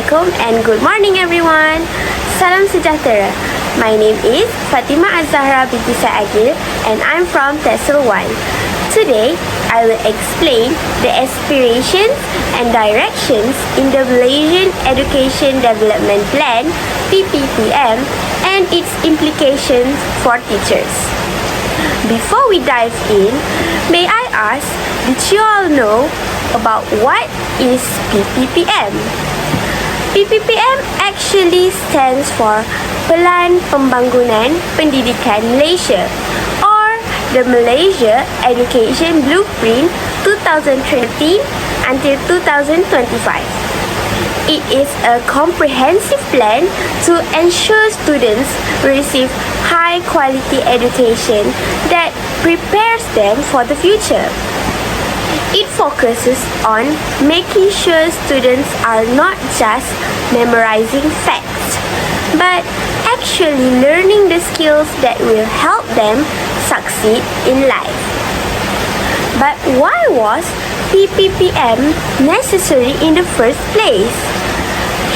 Assalamualaikum and good morning everyone. Salam sejahtera. My name is Fatima Azahra binti Saagil and I'm from TESOL 1. Today, I will explain the aspirations and directions in the Malaysian Education Development Plan (Pppm) and its implications for teachers. Before we dive in, may I ask, did you all know about what is Pppm? Pppm actually stands for Pelan Pembangunan Pendidikan Malaysia or the Malaysia Education Blueprint 2013 until 2025. It is a comprehensive plan to ensure students receive high quality education that prepares them for the future. It focuses on making sure students are not just memorizing facts, but actually learning the skills that will help them succeed in life. But why was Pppm necessary in the first place?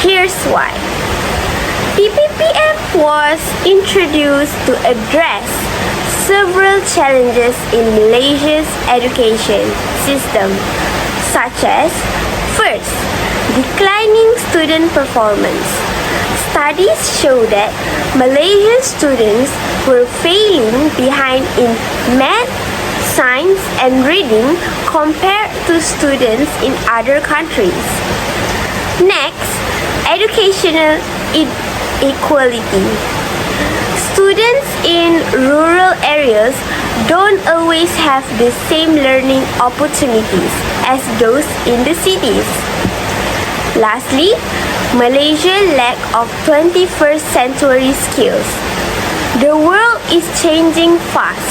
Here's why. Pppm was introduced to address several challenges in Malaysia's education system, such as first, declining student performance. Studies show that Malaysian students were falling behind in math, science, and reading compared to students in other countries. Next, educational inequality. Students in rural areas don't always have the same learning opportunities as those in the cities. Lastly, Malaysia's lack of 21st century skills. The world is changing fast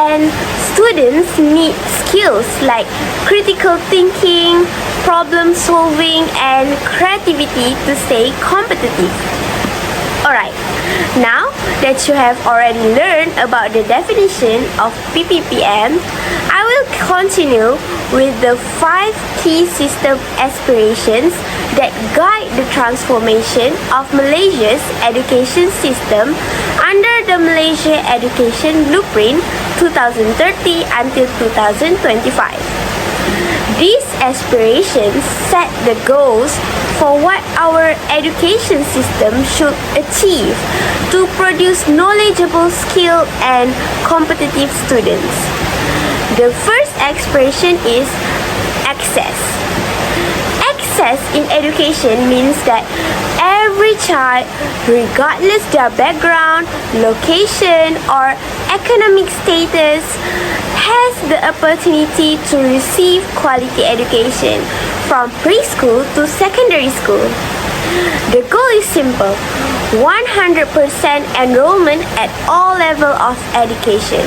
and students need skills like critical thinking, problem solving, and creativity to stay competitive. Alright, now that you have already learned about the definition of Pppm, I will continue with the 5 key system aspirations that guide the transformation of Malaysia's education system under the Malaysia Education Blueprint 2030 until 2025. These aspirations set the goals for what our education system should achieve to produce knowledgeable, skilled, and competitive students. The first aspiration is access. Access in education means that every child, regardless their background, location, or economic status, has the opportunity to receive quality education from preschool to secondary school. The goal is simple: 100% enrollment at all levels of education.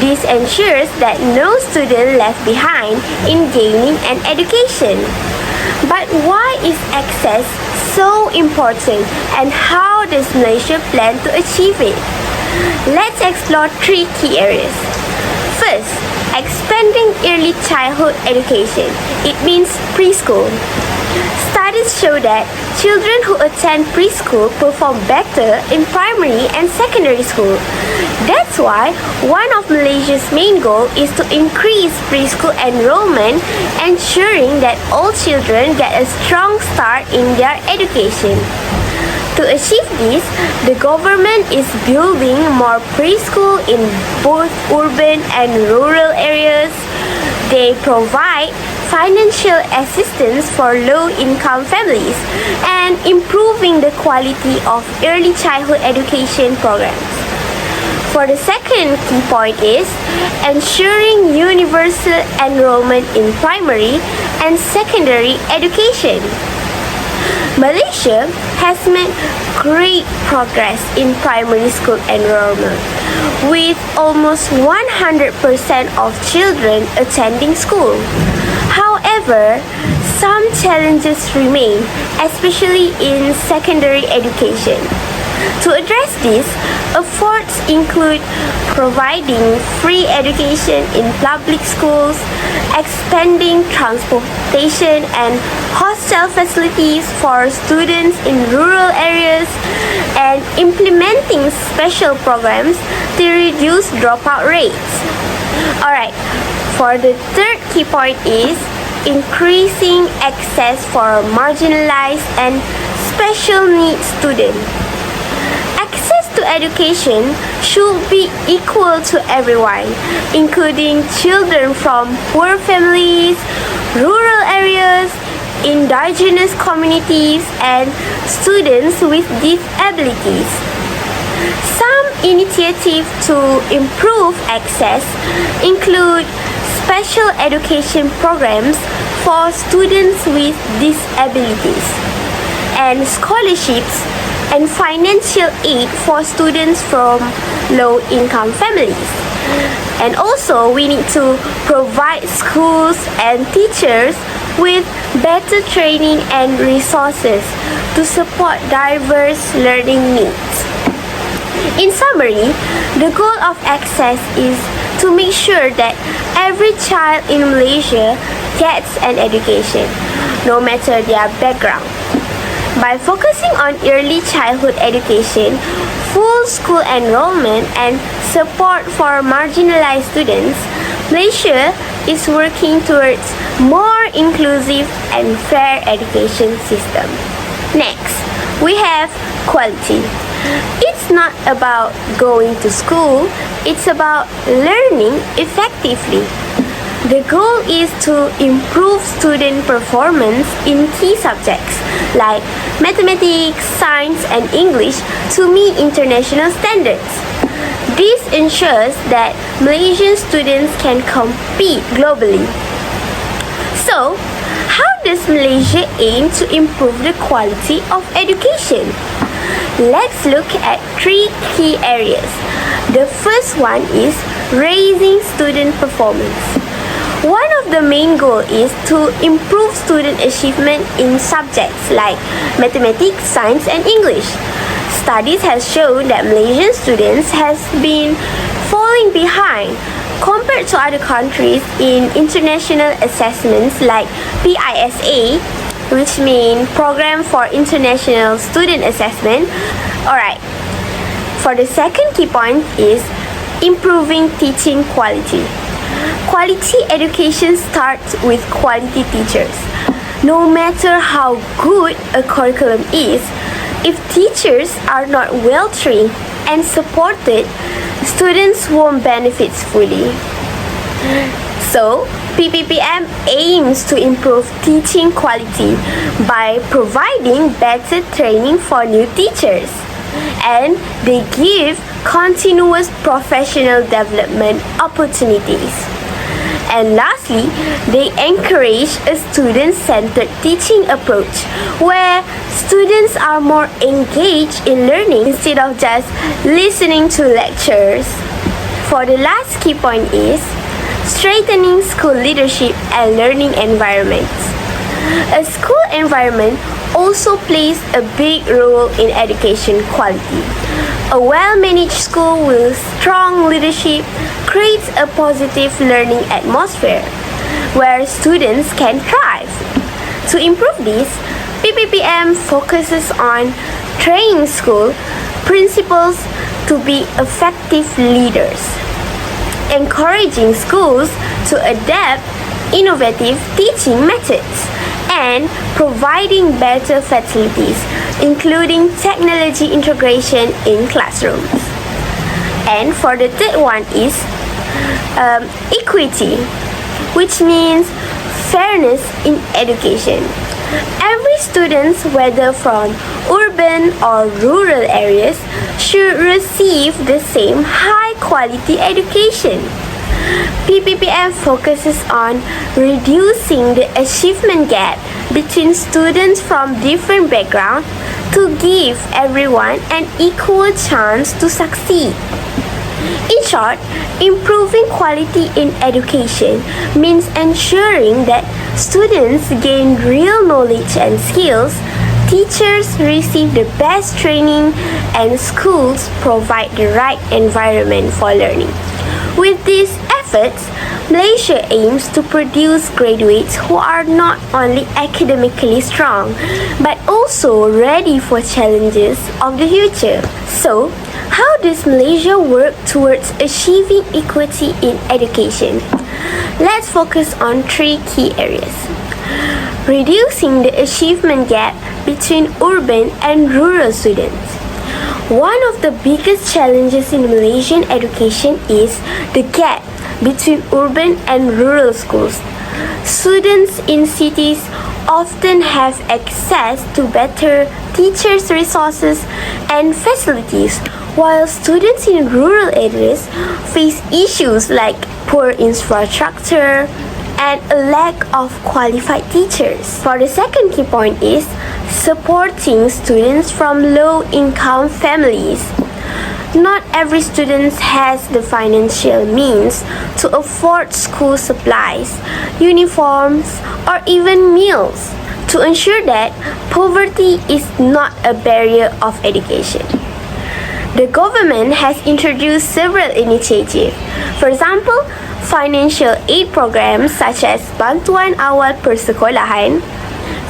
This ensures that no student left behind in gaining an education. But why is access so important and how does Malaysia plan to achieve it? Let's explore 3 key areas. First, expanding early childhood education. It means preschool. Studies show that children who attend preschool perform better in primary and secondary school. That's why one of Malaysia's main goals is to increase preschool enrollment, ensuring that all children get a strong start in their education. To achieve this, the government is building more preschool in both urban and rural areas. They provide financial assistance for low-income families and improving the quality of early childhood education programs. For the second key point is ensuring universal enrollment in primary and secondary education. Malaysia has made great progress in primary school enrollment, with almost 100% of children attending school. However, some challenges remain, especially in secondary education. To address this, efforts include providing free education in public schools, expanding transportation and hostel facilities for students in rural areas, and implementing special programs to reduce dropout rates. Alright, for the third key point is increasing access for marginalized and special needs students. Access to education should be equal to everyone, including children from poor families, rural areas, indigenous communities, and students with disabilities. Some initiatives to improve access include special education programs for students with disabilities, and scholarships and financial aid for students from low-income families. And also, we need to provide schools and teachers with better training and resources to support diverse learning needs. In summary, the goal of access is to make sure that every child in Malaysia gets an education, no matter their background. By focusing on early childhood education, full school enrollment, and support for marginalized students, Malaysia is working towards more inclusive and fair education system. Next, we have quality. It's not about going to school, it's about learning effectively. The goal is to improve student performance in key subjects like mathematics, science, and English to meet international standards. This ensures that Malaysian students can compete globally. So, how does Malaysia aim to improve the quality of education? Let's look at 3 key areas. The first one is raising student performance. One of the main goals is to improve student achievement in subjects like mathematics, science, and English. Studies have shown that Malaysian students has been falling behind compared to other countries in international assessments like PISA, which means Program for International Student Assessment. Alright, for the second key point is improving teaching quality. Quality education starts with quality teachers. No matter how good a curriculum is, if teachers are not well trained and supported, students won't benefit fully. So, Pppm aims to improve teaching quality by providing better training for new teachers, and they give continuous professional development opportunities. And lastly, they encourage a student-centered teaching approach where students are more engaged in learning instead of just listening to lectures. For the last key point is strengthening school leadership and learning environments. A school environment also plays a big role in education quality. A well-managed school with strong leadership creates a positive learning atmosphere where students can thrive. To improve this, Pppm focuses on training school principals to be effective leaders, encouraging schools to adapt innovative teaching methods, and providing better facilities, including technology integration in classrooms. And for the third one is equity, which means fairness in education. Every student, whether from urban or rural areas, should receive the same high-quality education. Pppm focuses on reducing the achievement gap between students from different backgrounds to give everyone an equal chance to succeed. In short, improving quality in education means ensuring that students gain real knowledge and skills Teachers receive the best training and schools provide the right environment for learning. With these efforts, Malaysia aims to produce graduates who are not only academically strong but also ready for challenges of the future. So, how does Malaysia work towards achieving equity in education? Let's focus on 3 key areas. Reducing the achievement gap between urban and rural students. One of the biggest challenges in Malaysian education is the gap between urban and rural schools. Students in cities often have access to better teachers' resources and facilities, while students in rural areas face issues like poor infrastructure and a lack of qualified teachers. For the second key point is supporting students from low-income families. Not every student has the financial means to afford school supplies, uniforms, or even meals. To ensure that poverty is not a barrier of education, the government has introduced several initiatives. For example, financial aid programs such as Bantuan Awal Persekolahan,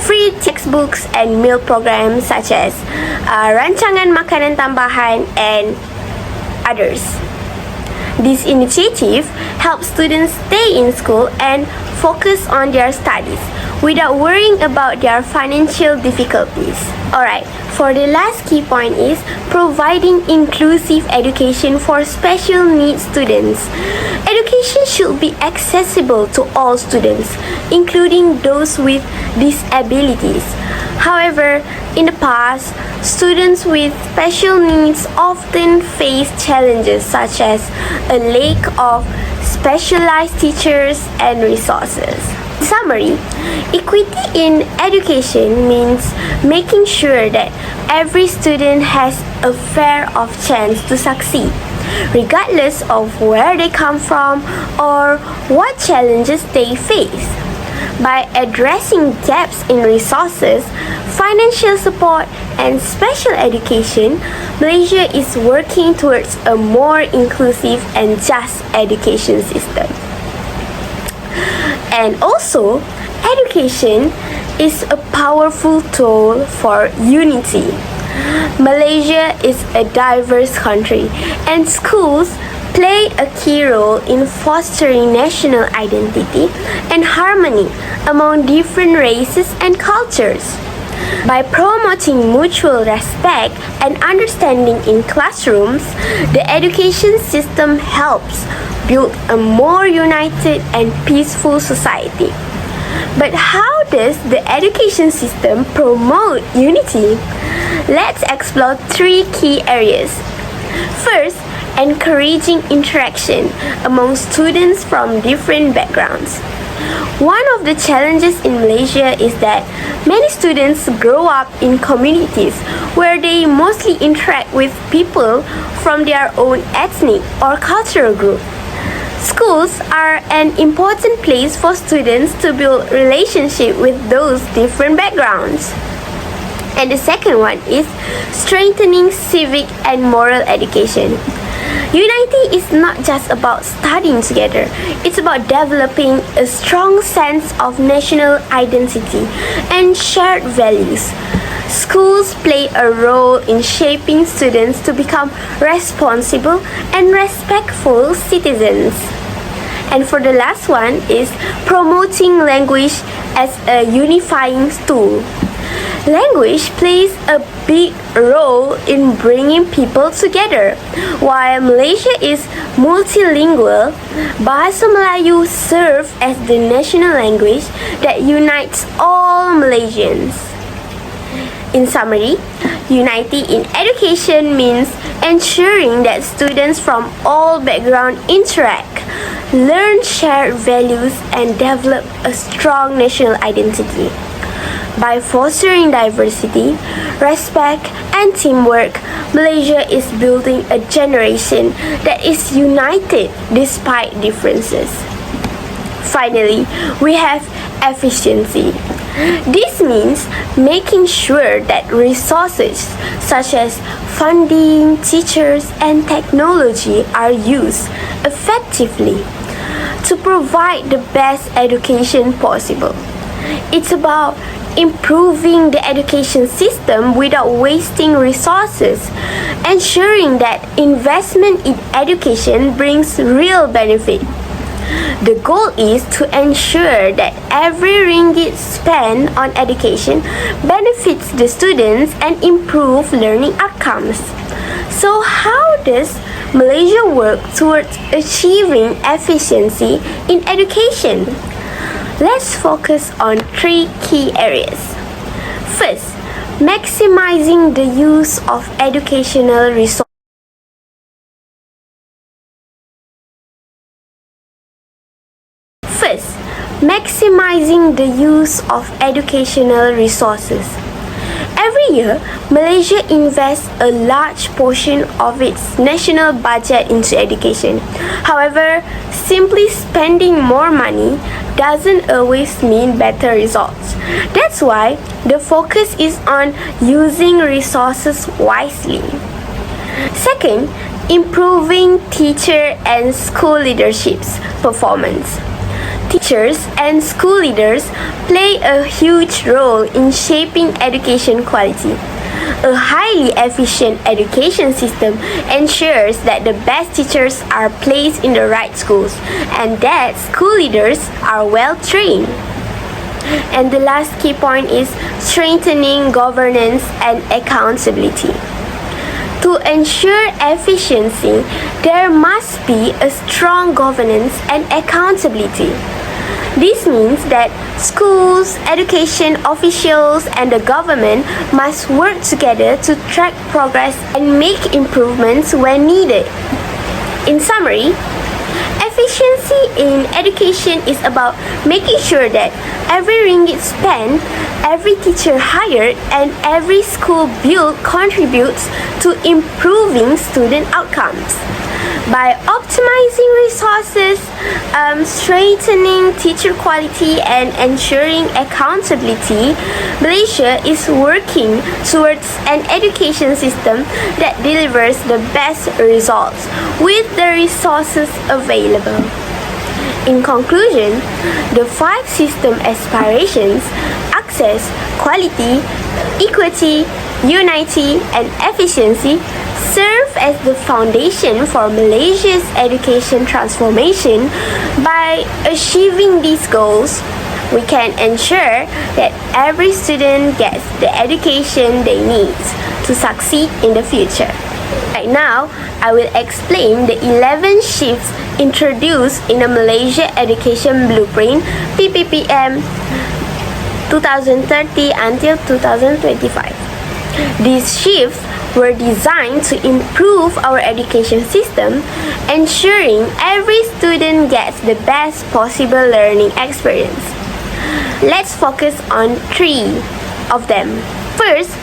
free textbooks and meal programs such as Rancangan Makanan Tambahan and others. This initiative helps students stay in school and focus on their studies without worrying about their financial difficulties. Alright, for the last key point is providing inclusive education for special needs students. Education should be accessible to all students, including those with disabilities. However, in the past, students with special needs often face challenges such as a lack of specialized teachers and resources. In summary, equity in education means making sure that every student has a fair of chance to succeed, regardless of where they come from or what challenges they face. By addressing gaps in resources, financial support, and special education, Malaysia is working towards a more inclusive and just education system. And also, education is a powerful tool for unity. Malaysia is a diverse country, and schools play a key role in fostering national identity and harmony among different races and cultures. By promoting mutual respect and understanding in classrooms, the education system helps build a more united and peaceful society. But how does the education system promote unity? Let's explore 3 key areas. First, encouraging interaction among students from different backgrounds. One of the challenges in Malaysia is that many students grow up in communities where they mostly interact with people from their own ethnic or cultural group. Schools are an important place for students to build relationships with those different backgrounds. And the second one is strengthening civic and moral education. Unity is not just about studying together, it's about developing a strong sense of national identity and shared values. Schools play a role in shaping students to become responsible and respectful citizens. And for the last one is promoting language as a unifying tool. Language plays a big role in bringing people together. While Malaysia is multilingual, Bahasa Melayu serves as the national language that unites all Malaysians. In summary, unity in education means ensuring that students from all backgrounds interact, learn shared values, and develop a strong national identity. By fostering diversity, respect, and teamwork, Malaysia is building a generation that is united despite differences. Finally, we have efficiency. This means making sure that resources such as funding, teachers, and technology are used effectively to provide the best education possible. It's about improving the education system without wasting resources, ensuring that investment in education brings real benefit. The goal is to ensure that every ringgit spent on education benefits the students and improve learning outcomes. So how does Malaysia work towards achieving efficiency in education? Let's focus on 3 key areas. First, maximizing the use of educational resources. Maximizing the use of educational resources. Every year, Malaysia invests a large portion of its national budget into education. However, simply spending more money doesn't always mean better results. That's why the focus is on using resources wisely. Second, improving teacher and school leadership's performance. Teachers and school leaders play a huge role in shaping education quality. A highly efficient education system ensures that the best teachers are placed in the right schools and that school leaders are well trained. And the last key point is strengthening governance and accountability. To ensure efficiency, there must be a strong governance and accountability. This means that schools, education officials, and the government must work together to track progress and make improvements when needed. In summary, efficiency in education is about making sure that every ringgit spent, every teacher hired, and every school built contributes to improving student outcomes. By optimizing resources, strengthening teacher quality, and ensuring accountability, Malaysia is working towards an education system that delivers the best results with the resources available. In conclusion, the 5 system aspirations, access, quality, equity, unity, and efficiency serve as the foundation for Malaysia's education transformation. By achieving these goals, we can ensure that every student gets the education they need to succeed in the future. Right now, I will explain the 11 shifts introduced in the Malaysia Education Blueprint Pppm 2030 until 2025. These shifts were designed to improve our education system, ensuring every student gets the best possible learning experience. Let's focus on 3 of them. First,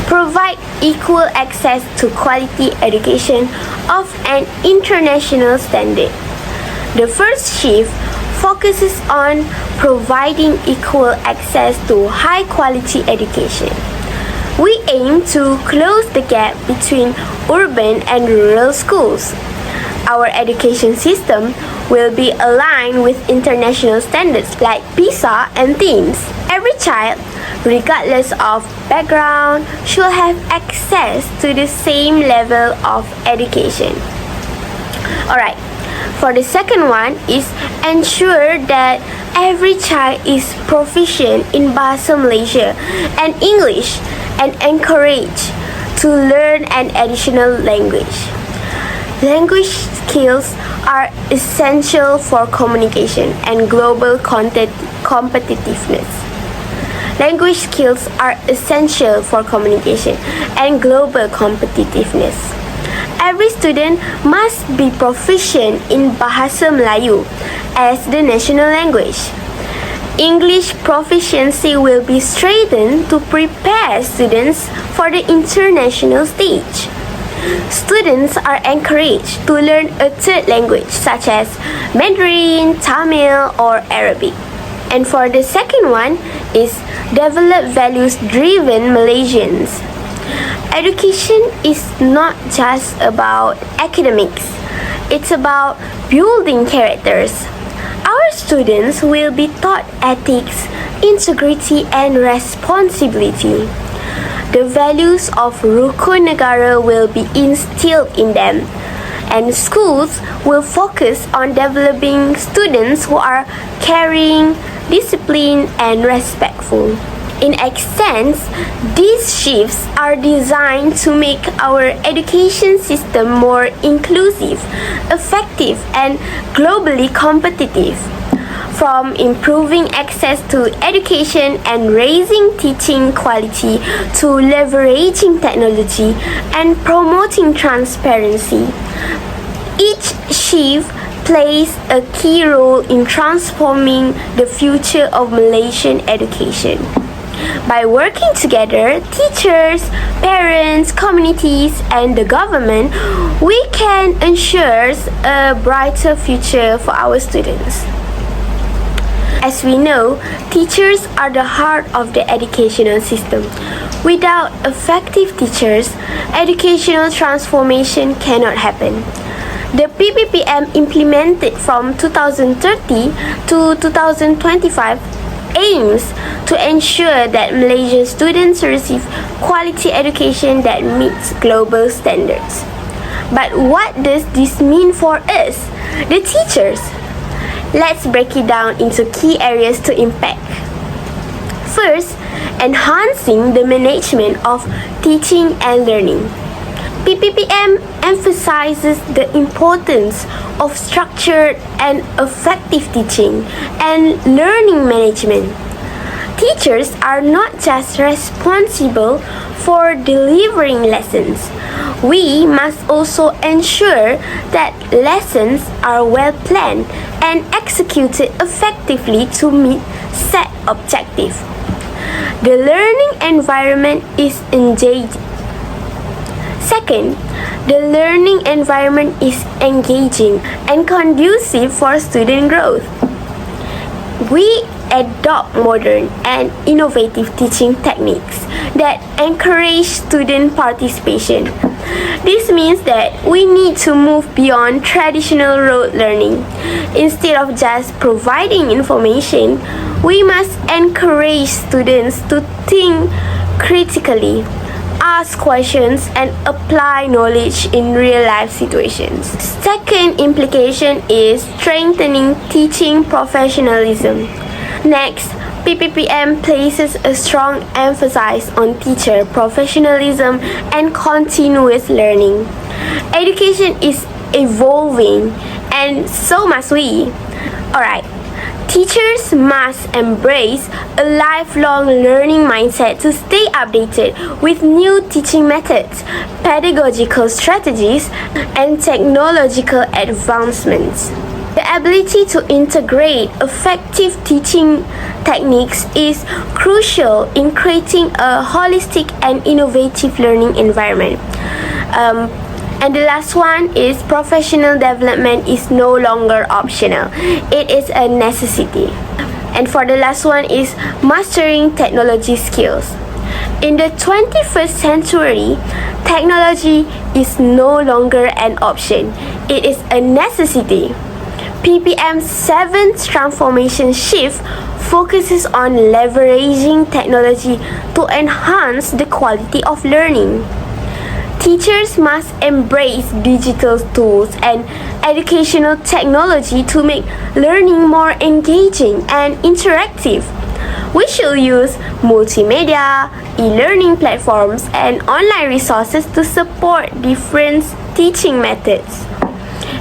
provide equal access to quality education of an international standard. The first shift focuses on providing equal access to high-quality education. We aim to close the gap between urban and rural schools. Our education system will be aligned with international standards like PISA and TIMSS. Every child, regardless of background, should have access to the same level of education. Alright, for the second one is ensure that every child is proficient in Bahasa Malaysia and English and encouraged to learn an additional language. Language skills are essential for communication and global competitiveness. Language skills are essential for communication and global competitiveness. Every student must be proficient in Bahasa Melayu as the national language. English proficiency will be strengthened to prepare students for the international stage. Students are encouraged to learn a third language such as Mandarin, Tamil, or Arabic. And for the second one is develop values-driven Malaysians. Education is not just about academics, it's about building characters. Our students will be taught ethics, integrity, and responsibility. The values of Rukun Negara will be instilled in them, and schools will focus on developing students who are caring, disciplined, and respectful. In essence, these shifts are designed to make our education system more inclusive, effective, and globally competitive. From improving access to education and raising teaching quality to leveraging technology and promoting transparency, each shift plays a key role in transforming the future of Malaysian education. By working together, teachers, parents, communities, and the government, we can ensure a brighter future for our students. As we know, teachers are the heart of the educational system. Without effective teachers, educational transformation cannot happen. The Pppm implemented from 2030 to 2025 aims to ensure that Malaysian students receive quality education that meets global standards. But what does this mean for us, the teachers? Let's break it down into key areas to impact. First, enhancing the management of teaching and learning. Pppm emphasizes the importance of structured and effective teaching and learning management. Teachers are not just responsible for delivering lessons. We must also ensure that lessons are well planned and executed effectively to meet set objectives. The learning environment is engaging. Second, the learning environment is engaging and conducive for student growth. We adopt modern and innovative teaching techniques that encourage student participation. This means that we need to move beyond traditional rote learning. Instead of just providing information, we must encourage students to think critically, ask questions, and apply knowledge in real-life situations. Second implication is strengthening teaching professionalism. Next, Pppm places a strong emphasis on teacher professionalism and continuous learning. Education is evolving, and so must we. Alright. Teachers must embrace a lifelong learning mindset to stay updated with new teaching methods, pedagogical strategies, and technological advancements. The ability to integrate effective teaching techniques is crucial in creating a holistic and innovative learning environment. And the last one is professional development is no longer optional. It is a necessity. And for the last one is mastering technology skills. In the 21st century, technology is no longer an option. It is a necessity. Ppm's 7th transformation shift focuses on leveraging technology to enhance the quality of learning. Teachers must embrace digital tools and educational technology to make learning more engaging and interactive. We should use multimedia, e-learning platforms, and online resources to support different teaching methods.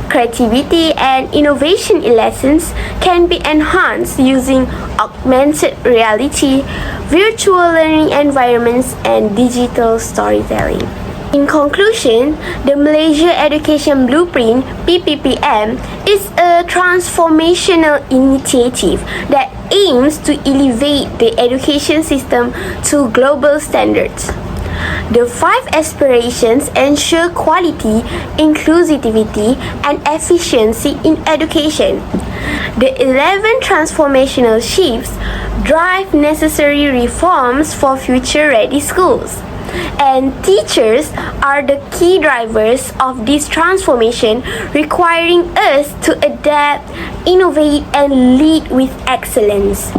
Creativity and innovation in lessons can be enhanced using augmented reality, virtual learning environments, and digital storytelling. In conclusion, the Malaysia Education Blueprint (PPPM) is a transformational initiative that aims to elevate the education system to global standards. The 5 aspirations ensure quality, inclusivity, and efficiency in education. The 11 transformational shifts drive necessary reforms for future-ready schools. And teachers are the key drivers of this transformation, requiring us to adapt, innovate, and lead with excellence.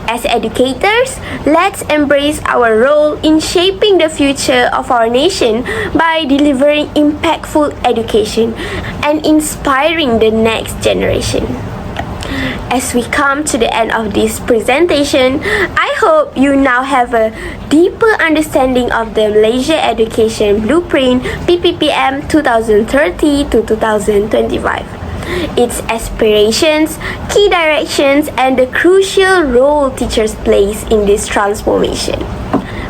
As educators, let's embrace our role in shaping the future of our nation by delivering impactful education and inspiring the next generation. As we come to the end of this presentation, I hope you now have a deeper understanding of the Malaysia Education Blueprint Pppm 2030 to 2025. Its aspirations, key directions, and the crucial role teachers play in this transformation.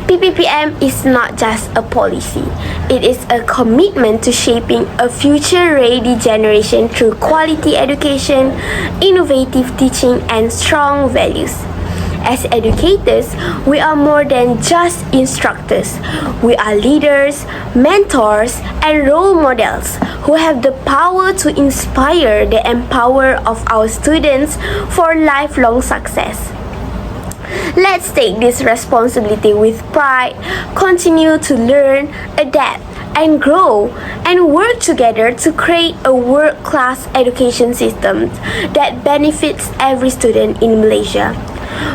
Pppm is not just a policy, it is a commitment to shaping a future-ready generation through quality education, innovative teaching, and strong values. As educators, we are more than just instructors. We are leaders, mentors, and role models who have the power to inspire and empower of our students for lifelong success. Let's take this responsibility with pride, continue to learn, adapt, and grow, and work together to create a world-class education system that benefits every student in Malaysia.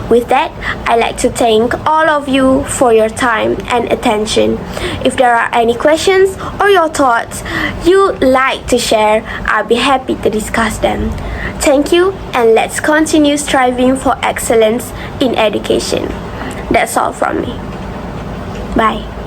With that, I'd like to thank all of you for your time and attention. If there are any questions or your thoughts you'd like to share, I'll be happy to discuss them. Thank you, and let's continue striving for excellence in education. That's all from me. Bye.